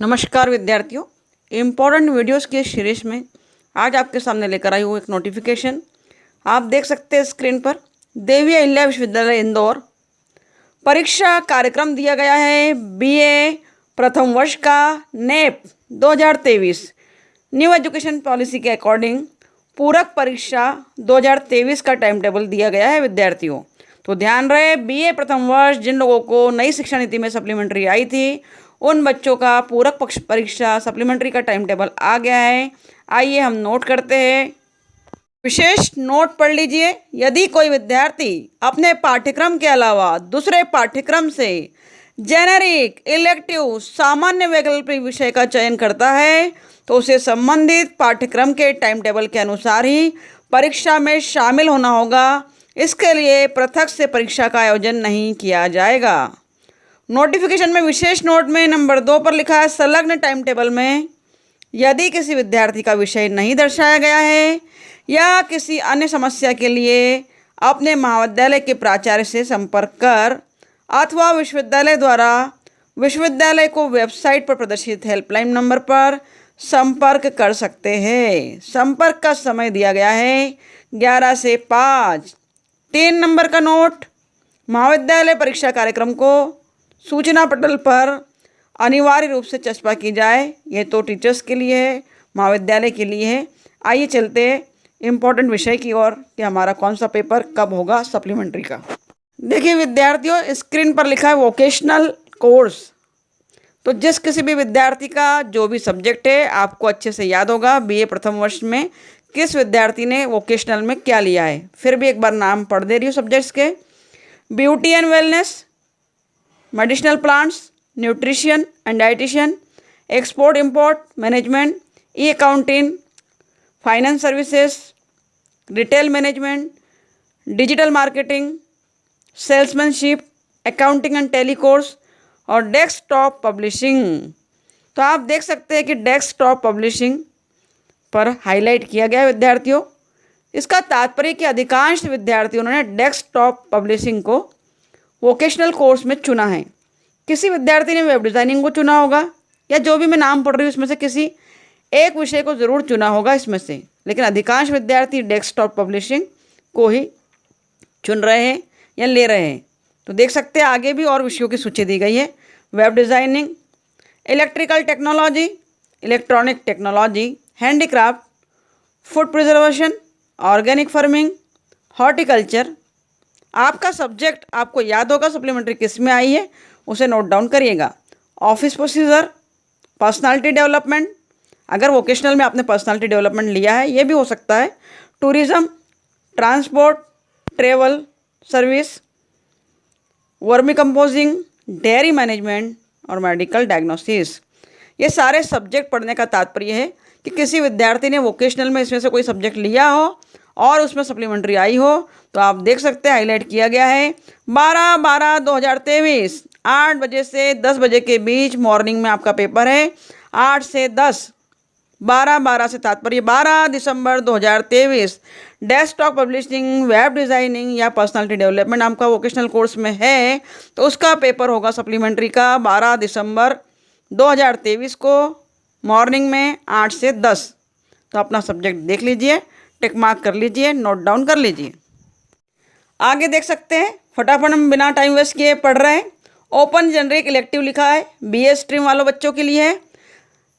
नमस्कार विद्यार्थियों, important videos की इस सीरीज में आज आपके सामने लेकर आई हूँ एक नोटिफिकेशन। आप देख सकते हैं स्क्रीन पर देवी अहिल्या विश्वविद्यालय इंदौर परीक्षा कार्यक्रम दिया गया है। बीए प्रथम वर्ष का नेप 2023 न्यू एजुकेशन पॉलिसी के अकॉर्डिंग पूरक परीक्षा 2023 का टाइम टेबल दिया गया है विद्यार्थियों। तो ध्यान रहे, बीए प्रथम वर्ष जिन लोगों को नई शिक्षा नीति में सप्लीमेंट्री आई थी उन बच्चों का पूरक पक्ष परीक्षा सप्लीमेंट्री का टाइम टेबल आ गया है। आइए हम नोट करते हैं। विशेष नोट पढ़ लीजिए। यदि कोई विद्यार्थी अपने पाठ्यक्रम के अलावा दूसरे पाठ्यक्रम से जेनेरिक इलेक्टिव सामान्य वैकल्पिक विषय का चयन करता है तो उसे संबंधित पाठ्यक्रम के टाइम टेबल के अनुसार ही परीक्षा में शामिल होना होगा। इसके लिए पृथक से परीक्षा का आयोजन नहीं किया जाएगा। नोटिफिकेशन में विशेष नोट में नंबर 2 पर लिखा है, संलग्न टाइम टेबल में यदि किसी विद्यार्थी का विषय नहीं दर्शाया गया है या किसी अन्य समस्या के लिए अपने महाविद्यालय के प्राचार्य से संपर्क कर अथवा विश्वविद्यालय द्वारा विश्वविद्यालय को वेबसाइट पर प्रदर्शित हेल्पलाइन नंबर पर संपर्क कर सकते हैं। संपर्क का समय दिया गया है 11 से 5। 3 नंबर का नोट, महाविद्यालय परीक्षा कार्यक्रम को सूचना पटल पर अनिवार्य रूप से चस्पा की जाए। ये तो टीचर्स के लिए है, महाविद्यालय के लिए है। आइए चलते इम्पोर्टेंट विषय की ओर कि हमारा कौन सा पेपर कब होगा सप्लीमेंट्री का। देखिए विद्यार्थियों, स्क्रीन पर लिखा है वोकेशनल कोर्स। तो जिस किसी भी विद्यार्थी का जो भी सब्जेक्ट है आपको अच्छे से याद होगा बीए प्रथम वर्ष में किस विद्यार्थी ने वोकेशनल में क्या लिया है। फिर भी एक बार नाम पढ़ दे रही हूँ सब्जेक्ट्स के। Beauty and wellness, medicinal plants, nutrition and dietitian, export import management, e accounting, finance services, retail management, digital marketing, salesmanship, accounting and tally course और डेस्कटॉप पब्लिशिंग। तो आप देख सकते हैं कि डेस्कटॉप पब्लिशिंग पर हाईलाइट किया गया है विद्यार्थियों। इसका तात्पर्य कि अधिकांश विद्यार्थियों ने डेस्कटॉप पब्लिशिंग को वोकेशनल कोर्स में चुना है। किसी विद्यार्थी ने वेब डिज़ाइनिंग को चुना होगा या जो भी मैं नाम पढ़ रही हूँ इसमें से किसी एक विषय को ज़रूर चुना होगा इसमें से, लेकिन अधिकांश विद्यार्थी डेस्कटॉप पब्लिशिंग को ही चुन रहे हैं या ले रहे हैं। तो देख सकते हैं आगे भी और विषयों की सूची दी गई है। Web designing, electrical technology, electronic technology, handicraft, food preservation, organic farming, horticulture. आपका सब्जेक्ट आपको याद होगा सप्लीमेंट्री किस में आई है, उसे नोट डाउन करिएगा। ऑफिस प्रोसीजर, पर्सनालिटी डेवलपमेंट, अगर वोकेशनल में आपने पर्सनालिटी डेवलपमेंट लिया है ये भी हो सकता है। Tourism, transport, travel service, vermi composing, dairy management और मेडिकल डायग्नोसिस। ये सारे सब्जेक्ट पढ़ने का तात्पर्य है कि किसी विद्यार्थी ने वोकेशनल में इसमें से कोई सब्जेक्ट लिया हो और उसमें सप्लीमेंट्री आई हो। तो आप देख सकते हैं हाईलाइट किया गया है 12/12/2023 8 बजे से 10 बजे के बीच मॉर्निंग में आपका पेपर है। 8 से 10, 12/12 से तात्पर्य 12 दिसंबर 2023। डेस्कटॉप पब्लिशिंग, वेब डिज़ाइनिंग या पर्सनालिटी डेवलपमेंट आपका वोकेशनल कोर्स में है तो उसका पेपर होगा सप्लीमेंट्री का 12 दिसंबर 2023 को मॉर्निंग में 8 से 10। तो अपना सब्जेक्ट देख लीजिए, टिक मार्क कर लीजिए, नोट डाउन कर लीजिए। आगे देख सकते हैं, फटाफट हम बिना टाइम वेस्ट किए पढ़ रहे हैं। ओपन जेनरिक इलेक्टिव लिखा है, बीए स्ट्रीम वालों बच्चों के लिए है।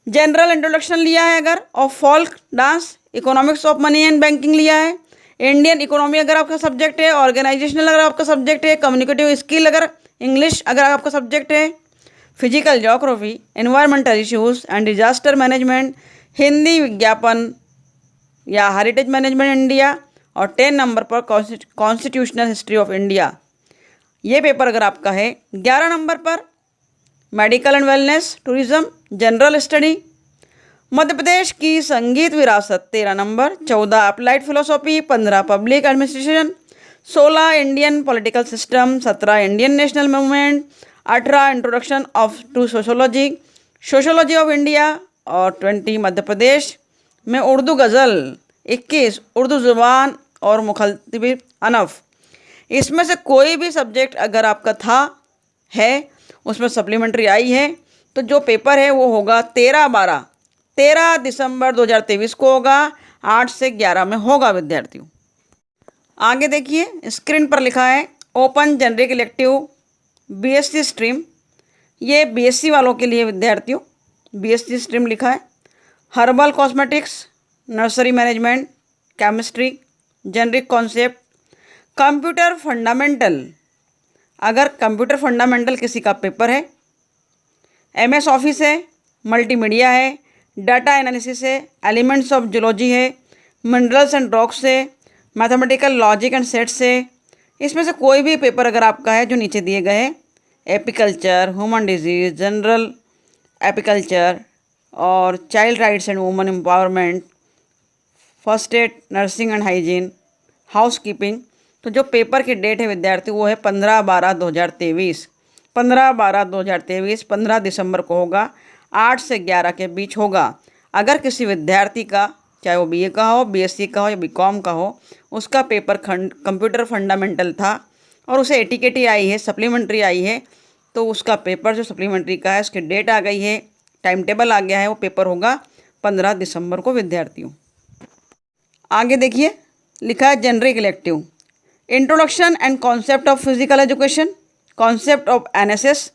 जनरल इंट्रोडक्शन लिया है अगर of folk dance, economics of money and banking लिया है, इंडियन इकोनॉमी अगर आपका सब्जेक्ट है, ऑर्गेनाइजेशनल अगर आपका सब्जेक्ट है, कम्युनिकेटिव स्किल अगर इंग्लिश अगर आपका सब्जेक्ट है, physical geography, environmental issues and disaster management, Hindi विज्ञापन या हेरिटेज मैनेजमेंट इंडिया और 10 नंबर पर कॉन्स्टिट्यूशनल हिस्ट्री ऑफ इंडिया। ये पेपर अगर आपका है। 11 नंबर पर medical and wellness, tourism, general study, Madhya Pradesh की संगीत विरासत 13 number, 14 applied philosophy, 15 public administration, 16 Indian political system, 17 Indian national movement, 18 introduction of to sociology, sociology of India और 20 मध्य प्रदेश में उर्दू गज़ल, 21 उर्दू ज़ुबान और मुखतब अनफ। इसमें से कोई भी सब्जेक्ट अगर आपका था है उसमें सप्लीमेंट्री आई है तो जो पेपर है वो होगा 13 दिसंबर 2023 को होगा, 8 से 11 में होगा विद्यार्थियों। आगे देखिए स्क्रीन पर लिखा है open generic elective BSc stream, ये बीएससी वालों के लिए विद्यार्थियों, बीएससी स्ट्रीम लिखा है। Herbal cosmetics, nursery management, chemistry, generic concept, computer fundamental, अगर कंप्यूटर फंडामेंटल किसी का पेपर है, एमएस ऑफिस है, मल्टीमीडिया है, डाटा एनालिसिस है, एलिमेंट्स ऑफ जूलॉजी है, मिनरल्स एंड रॉक्स है, मैथमेटिकल लॉजिक एंड सेट्स है, इसमें से कोई भी पेपर अगर आपका है जो नीचे दिए गए हैं, apiculture, human disease, general apiculture और child rights and women empowerment, first aid, nursing and hygiene, housekeeping, तो जो पेपर की डेट है विद्यार्थी वो है 15/12/2023, 15/12/2023, 15 दिसंबर को होगा, 8 से 11 के बीच होगा। अगर किसी विद्यार्थी का, चाहे वो बीए का हो, बीएससी का हो या बीकॉम का हो, उसका पेपर कंप्यूटर फंडामेंटल था और उसे एटीकेटी आई है, सप्लीमेंट्री आई है, तो उसका पेपर जो सप्लीमेंट्री का है उसकी डेट आ गई है, टाइम टेबल आ गया है, वो पेपर होगा 15 दिसंबर को विद्यार्थियों। आगे देखिए लिखा है generic elective, introduction and concept of physical education, concept of NSS,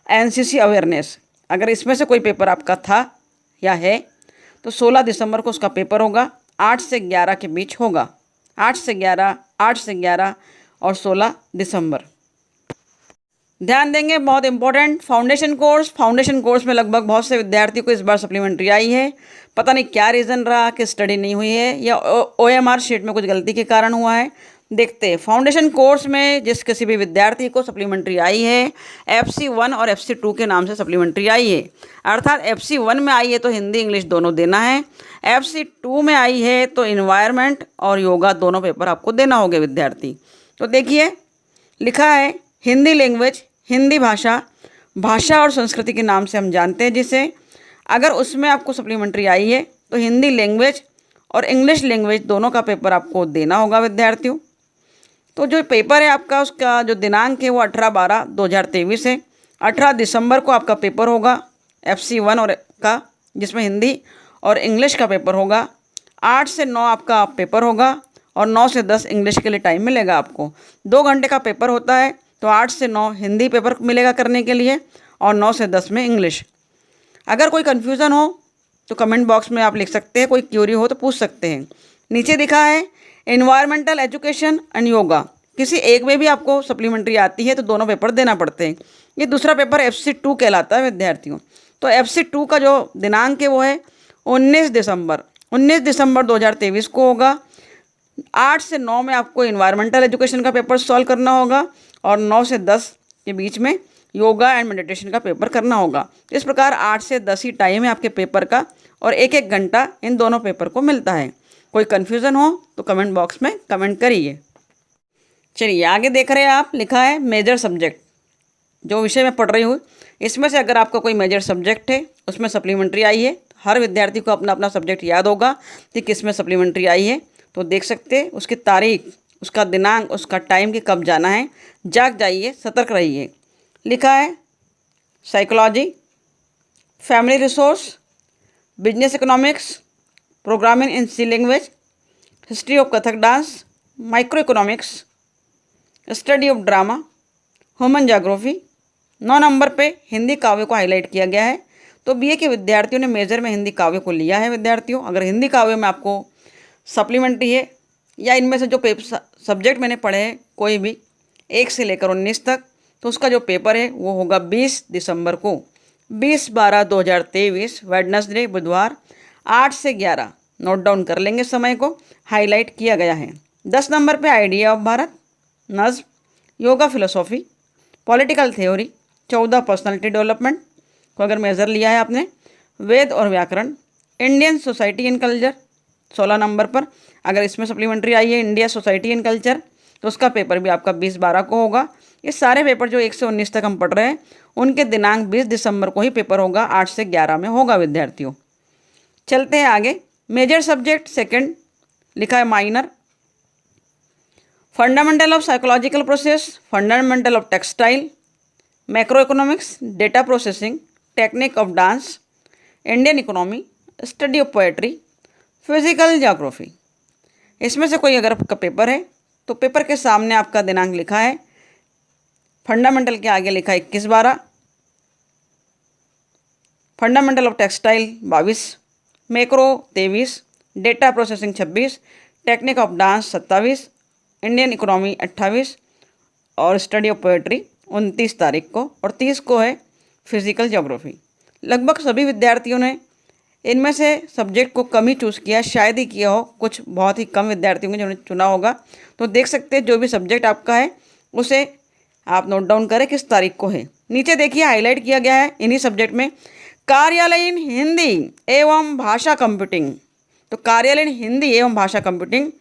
NCC awareness, अगर इसमें से कोई पेपर आपका था या है तो 16 दिसंबर को उसका पेपर होगा, 8 से 11 के बीच होगा, 8 से 11 और 16 दिसंबर। ध्यान देंगे, बहुत इंपॉर्टेंट, फाउंडेशन कोर्स में लगभग बहुत से विद्यार्थियों को इस बार सप्लीमेंट्री आई है, पता नहीं क्या रीज़न रहा कि स्टडी नहीं हुई है या ओएमआर शीट में कुछ गलती के कारण हुआ है। देखते हैं फाउंडेशन कोर्स में जिस किसी भी विद्यार्थी को सप्लीमेंट्री आई है, FC1 और FC2 के नाम से सप्लीमेंट्री आई है, अर्थात FC1 में आई है तो हिंदी इंग्लिश दोनों देना है, FC2 में आई है तो इन्वायरमेंट और योगा दोनों पेपर आपको देना होगा विद्यार्थी। तो देखिए लिखा है हिंदी लैंग्वेज, हिंदी भाषा, भाषा और संस्कृति के नाम से हम जानते हैं जिसे, अगर उसमें आपको सप्लीमेंट्री आई है तो हिंदी लैंग्वेज और इंग्लिश लैंग्वेज दोनों का पेपर आपको देना होगा विद्यार्थियों। तो जो पेपर है आपका, उसका जो दिनांक है वो 18/12/2023 है, 18 दिसंबर को आपका पेपर होगा FC1 और का, जिसमें हिंदी और इंग्लिश का पेपर होगा, 8 से 9 आपका पेपर होगा और 9 से 10 इंग्लिश के लिए टाइम मिलेगा आपको। 2 घंटे का पेपर होता है, तो 8 से 9 हिंदी पेपर मिलेगा करने के लिए और 9 से 10 में इंग्लिश। अगर कोई कन्फ्यूज़न हो तो कमेंट बॉक्स में आप लिख सकते हैं, कोई क्यूरी हो तो पूछ सकते हैं। नीचे दिखा है एनवायरमेंटल एजुकेशन एंड योगा, किसी एक में भी आपको सप्लीमेंट्री आती है तो दोनों पेपर देना पड़ते हैं। ये दूसरा पेपर FC2 कहलाता है विद्यार्थियों। तो FC2 का जो दिनांक है वो है 19 दिसंबर 2023 को होगा, 8 से 9 में आपको इन्वायरमेंटल एजुकेशन का पेपर सॉल्व करना होगा और 9 से 10 के बीच में योगा एंड मेडिटेशन का पेपर करना होगा। इस प्रकार 8 से 10 ही टाइम है आपके पेपर का और 1-1 घंटा इन दोनों पेपर को मिलता है। कोई कन्फ्यूज़न हो तो कमेंट बॉक्स में कमेंट करिए। चलिए आगे देख रहे हैं आप, लिखा है मेजर सब्जेक्ट, जो विषय मैं पढ़ रही हूँ इसमें से अगर आपका कोई मेजर सब्जेक्ट है उसमें सप्लीमेंट्री आई है, हर विद्यार्थी को अपना अपना सब्जेक्ट याद होगा कि किस में सप्लीमेंट्री आई है, तो देख सकते हैं उसकी तारीख, उसका दिनांक, उसका टाइम कि कब जाना है, जाग जाइए, सतर्क रहिए। लिखा है psychology, family resource, business economics, programming in C language, history of Kathak dance, micro economics, study of drama, human geography. 9 number पे हिंदी काव्य को हाईलाइट किया गया है। तो बीए के विद्यार्थियों ने मेजर में हिंदी काव्य को लिया है विद्यार्थियों। अगर हिंदी काव्य में आपको सप्लीमेंट्री है या इनमें से जो सब्जेक्ट मैंने पढ़े हैं कोई भी 1 से लेकर 19 तक, तो उसका जो पेपर है वो होगा 20 दिसंबर को, 20/12/2023 वेडनेसडे बुधवार, 8 से 11। नोट डाउन कर लेंगे, समय को हाईलाइट किया गया है। 10 नंबर पे आइडिया ऑफ भारत, नज्म, yoga philosophy, political theory, 14 personality development को अगर मेजर लिया है आपने, वेद और व्याकरण, Indian society and culture 16 number पर, अगर इसमें सप्लीमेंट्री आई है इंडिया सोसाइटी एंड कल्चर तो उसका पेपर भी आपका 20/12 को होगा। ये सारे पेपर जो 1 से 19 तक हम पढ़ रहे हैं उनके दिनांक 20 दिसंबर को ही पेपर होगा, 8 से 11 में होगा विद्यार्थियों। चलते हैं आगे। मेजर सब्जेक्ट सेकंड लिखा है minor, fundamental of psychological process, fundamental of textile, macro economics, data processing, technique of dance, Indian economy, study of poetry, physical geography. इसमें से कोई अगर आपका पेपर है तो पेपर के सामने आपका दिनांक लिखा है, फंडामेंटल के आगे लिखा है 21/12, fundamental of textile 22, macro 23, data processing 26, technique of dance 27, Indian economy 28 और स्टडी ऑफ पोएट्री 29 तारीख को, और 30 को है फिजिकल ज्योग्राफी। लगभग सभी विद्यार्थियों ने इनमें से सब्जेक्ट को कम ही चूज़ किया, शायद ही किया हो, कुछ बहुत ही कम विद्यार्थियों ने जिन्होंने चुना होगा। तो देख सकते हैं जो भी सब्जेक्ट आपका है उसे आप नोट डाउन करें किस तारीख को है। नीचे देखिए हाईलाइट किया गया है इन्हीं सब्जेक्ट में कार्यालयीन हिंदी एवं भाषा कंप्यूटिंग। तो कार्यालयीन हिंदी एवं भाषा कंप्यूटिंग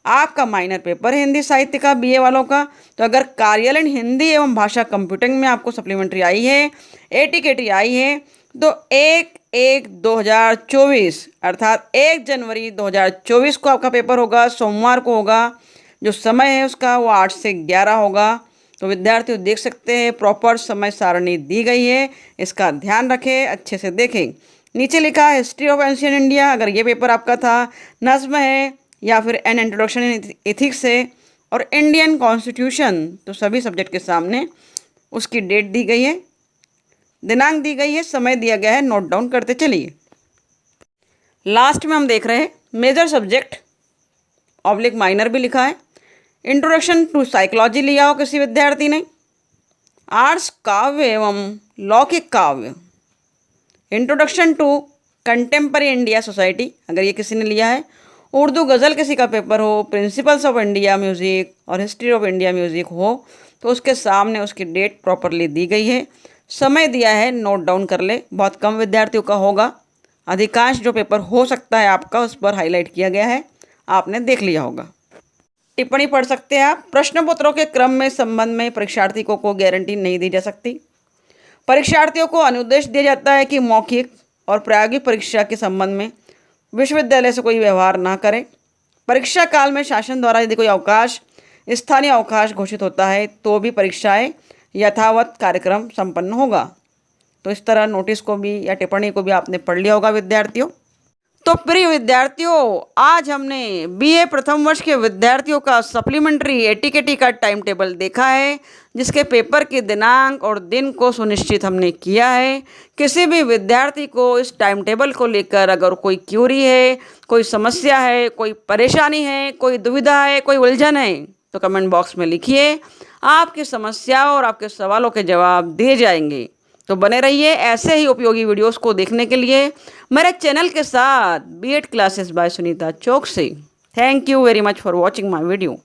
आपका माइनर पेपर है हिंदी साहित्य का बीए वालों का। तो अगर कार्यालयीन हिंदी एवं भाषा कंप्यूटिंग में आपको सप्लीमेंट्री आई है, एटीकेटी आई है, तो 1/1/2024 अर्थात 1 जनवरी 2024 को आपका पेपर होगा, सोमवार को होगा। जो समय है उसका वो 8 से 11 होगा। तो विद्यार्थी देख सकते हैं प्रॉपर समय सारणी दी गई है, इसका ध्यान रखें, अच्छे से देखें। नीचे लिखा है हिस्ट्री ऑफ एंशिएंट इंडिया, अगर ये पेपर आपका था, नज्म है या फिर एन इंट्रोडक्शन इन एथिक्स है, और इंडियन कॉन्स्टिट्यूशन, तो सभी सब्जेक्ट के सामने उसकी डेट दी गई है, दिनांक दी गई है, समय दिया गया है, नोट डाउन करते चलिए। लास्ट में हम देख रहे हैं मेजर सब्जेक्ट ऑब्लिक माइनर भी लिखा है। इंट्रोडक्शन टू साइकोलॉजी लिया हो किसी विद्यार्थी ने, आर्ट्स काव्य एवं लौकिक काव्य, introduction to contemporary India society अगर ये किसी ने लिया है, उर्दू गज़ल किसी का पेपर हो, प्रिंसिपल्स ऑफ इंडिया म्यूज़िक और हिस्ट्री ऑफ इंडिया म्यूज़िक हो, तो उसके सामने उसकी डेट प्रॉपरली दी गई है, समय दिया है, नोट डाउन कर ले। बहुत कम विद्यार्थियों का होगा, अधिकांश जो पेपर हो सकता है आपका उस पर हाईलाइट किया गया है, आपने देख लिया होगा। टिप्पणी पढ़ सकते हैं आप। प्रश्न पत्रों के क्रम में संबंध में परीक्षार्थियों को गारंटी नहीं दी जा सकती। परीक्षार्थियों को अनुदेश दिया जाता है कि मौखिक और प्रायोगिक परीक्षा के संबंध में विश्वविद्यालय से कोई व्यवहार ना करें। परीक्षा काल में शासन द्वारा यदि कोई अवकाश, स्थानीय अवकाश घोषित होता है तो भी परीक्षाएं यथावत कार्यक्रम संपन्न होगा। तो इस तरह नोटिस को भी या टिप्पणी को भी आपने पढ़ लिया होगा विद्यार्थियों। तो प्रिय विद्यार्थियों, आज हमने बीए प्रथम वर्ष के विद्यार्थियों का सप्लीमेंट्री एटीकेटी का टाइम टेबल देखा है, जिसके पेपर के दिनांक और दिन को सुनिश्चित हमने किया है। किसी भी विद्यार्थी को इस टाइम टेबल को लेकर अगर कोई क्यूरी है, कोई समस्या है, कोई परेशानी है, कोई दुविधा है, कोई उलझन है, तो कमेंट बॉक्स में लिखिए। आपकी समस्याओं और आपके सवालों के जवाब दिए जाएंगे। तो बने रहिए ऐसे ही उपयोगी वीडियोस को देखने के लिए मेरे चैनल के साथ बीएड क्लासेस बाय सुनीता चौक से। Thank you very much for watching my video.